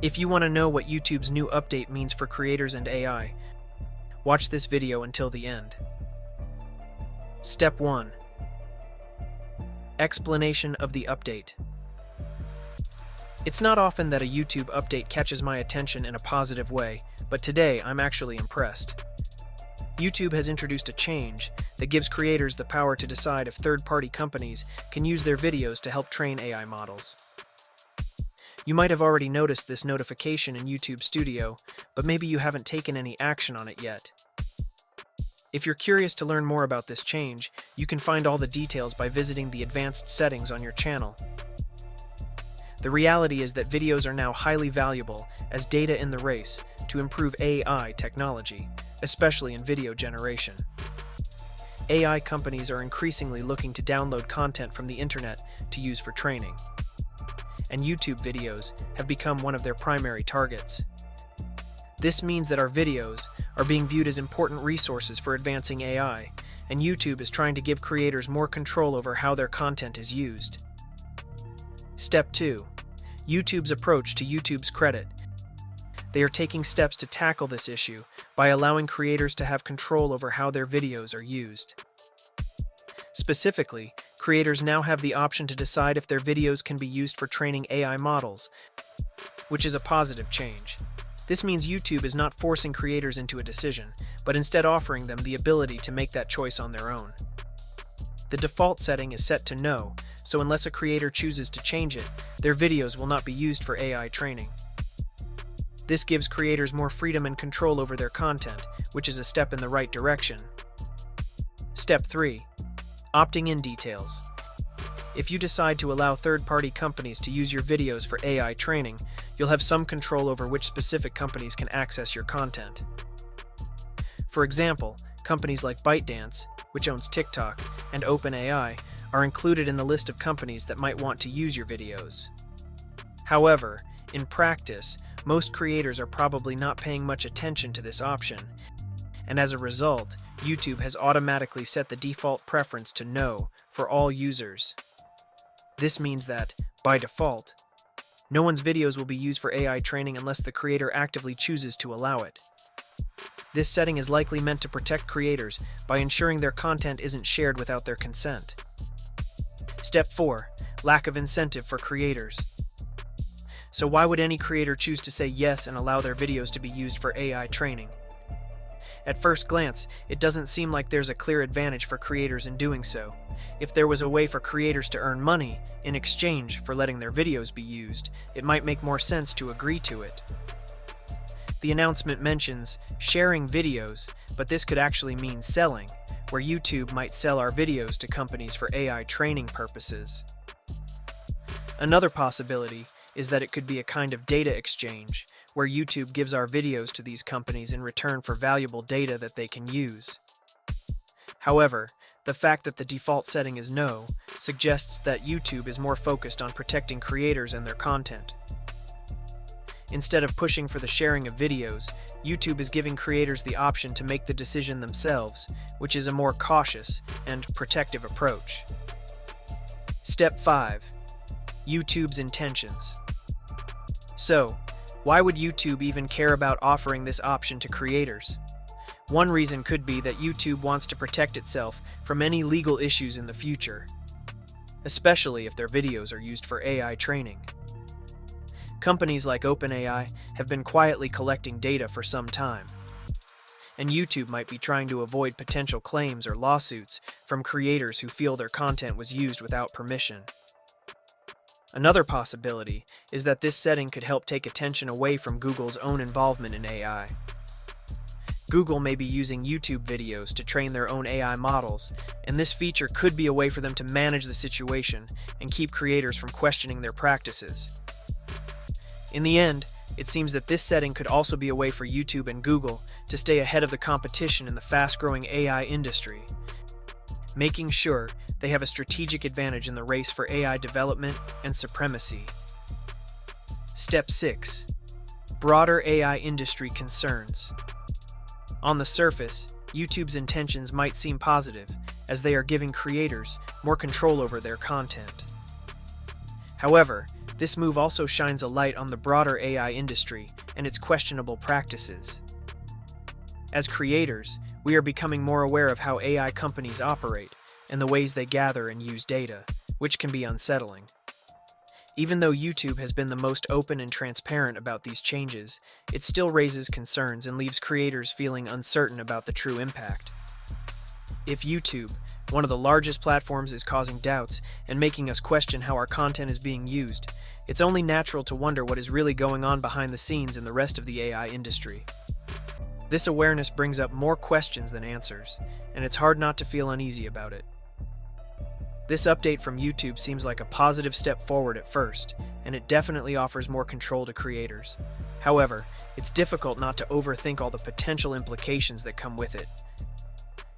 If you want to know what YouTube's new update means for creators and AI, watch this video until the end. Step 1. Explanation of the update. It's not often that a YouTube update catches my attention in a positive way, but today I'm actually impressed. YouTube has introduced a change that gives creators the power to decide if third-party companies can use their videos to help train AI models. You might have already noticed this notification in YouTube Studio, but maybe you haven't taken any action on it yet. If you're curious to learn more about this change, you can find all the details by visiting the advanced settings on your channel. The reality is that videos are now highly valuable as data in the race to improve AI technology, especially in video generation. AI companies are increasingly looking to download content from the internet to use for training, and YouTube videos have become one of their primary targets. This means that our videos are being viewed as important resources for advancing AI, and YouTube is trying to give creators more control over how their content is used. Step 2. YouTube's approach to YouTube's credit. They are taking steps to tackle this issue by allowing creators to have control over how their videos are used. Specifically, creators now have the option to decide if their videos can be used for training AI models, which is a positive change. This means YouTube is not forcing creators into a decision, but instead offering them the ability to make that choice on their own. The default setting is set to no, so unless a creator chooses to change it, their videos will not be used for AI training. This gives creators more freedom and control over their content, which is a step in the right direction. Step 3. Opting in details. If you decide to allow third-party companies to use your videos for AI training, you'll have some control over which specific companies can access your content. For example, companies like ByteDance, which owns TikTok, and OpenAI are included in the list of companies that might want to use your videos. However, in practice, most creators are probably not paying much attention to this option, and as a result, YouTube has automatically set the default preference to no for all users. This means that, by default, no one's videos will be used for AI training unless the creator actively chooses to allow it. This setting is likely meant to protect creators by ensuring their content isn't shared without their consent. Step 4. Lack of incentive for creators. So why would any creator choose to say yes and allow their videos to be used for AI training? At first glance, it doesn't seem like there's a clear advantage for creators in doing so. If there was a way for creators to earn money in exchange for letting their videos be used, it might make more sense to agree to it. The announcement mentions sharing videos, but this could actually mean selling, where YouTube might sell our videos to companies for AI training purposes. Another possibility is that it could be a kind of data exchange, where YouTube gives our videos to these companies in return for valuable data that they can use. However, the fact that the default setting is no suggests that YouTube is more focused on protecting creators and their content. Instead of pushing for the sharing of videos, YouTube is giving creators the option to make the decision themselves, which is a more cautious and protective approach. Step 5. YouTube's intentions. So, why would YouTube even care about offering this option to creators? One reason could be that YouTube wants to protect itself from any legal issues in the future, especially if their videos are used for AI training. Companies like OpenAI have been quietly collecting data for some time, and YouTube might be trying to avoid potential claims or lawsuits from creators who feel their content was used without permission. Another possibility is that this setting could help take attention away from Google's own involvement in AI. Google may be using YouTube videos to train their own AI models, and this feature could be a way for them to manage the situation and keep creators from questioning their practices. In the end, it seems that this setting could also be a way for YouTube and Google to stay ahead of the competition in the fast-growing AI industry, making sure they have a strategic advantage in the race for AI development and supremacy. Step 6. Broader AI industry concerns. On the surface, YouTube's intentions might seem positive, as they are giving creators more control over their content. However, This move also shines a light on the broader AI industry and its questionable practices. As creators, we are becoming more aware of how AI companies operate and the ways they gather and use data, which can be unsettling. Even though YouTube has been the most open and transparent about these changes, it still raises concerns and leaves creators feeling uncertain about the true impact. If YouTube, one of the largest platforms, is causing doubts and making us question how our content is being used, it's only natural to wonder what is really going on behind the scenes in the rest of the AI industry. This awareness brings up more questions than answers, and it's hard not to feel uneasy about it. This update from YouTube seems like a positive step forward at first, and it definitely offers more control to creators. However, it's difficult not to overthink all the potential implications that come with it.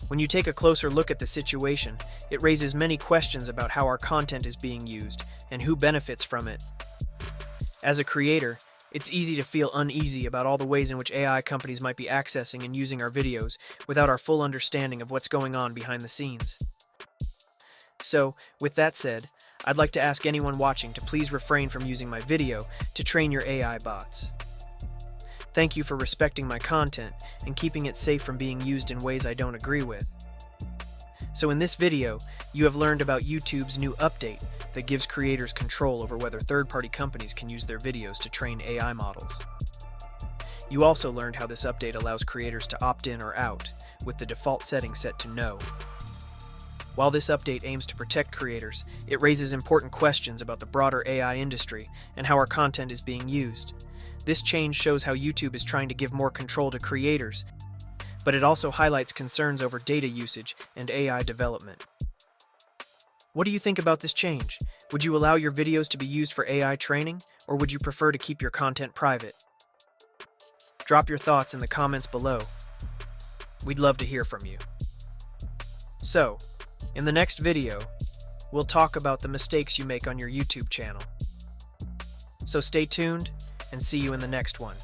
When you take a closer look at the situation, it raises many questions about how our content is being used and who benefits from it. As a creator, it's easy to feel uneasy about all the ways in which AI companies might be accessing and using our videos without our full understanding of what's going on behind the scenes. So, with that said, I'd like to ask anyone watching to please refrain from using my video to train your AI bots. Thank you for respecting my content and keeping it safe from being used in ways I don't agree with. So in this video, you have learned about YouTube's new update that gives creators control over whether third-party companies can use their videos to train AI models. You also learned how this update allows creators to opt in or out, with the default setting set to no. While this update aims to protect creators, it raises important questions about the broader AI industry and how our content is being used. This change shows how YouTube is trying to give more control to creators, but it also highlights concerns over data usage and AI development. What do you think about this change? Would you allow your videos to be used for AI training, or would you prefer to keep your content private? Drop your thoughts in the comments below. We'd love to hear from you. So, in the next video, we'll talk about the mistakes you make on your YouTube channel. So stay tuned and see you in the next one.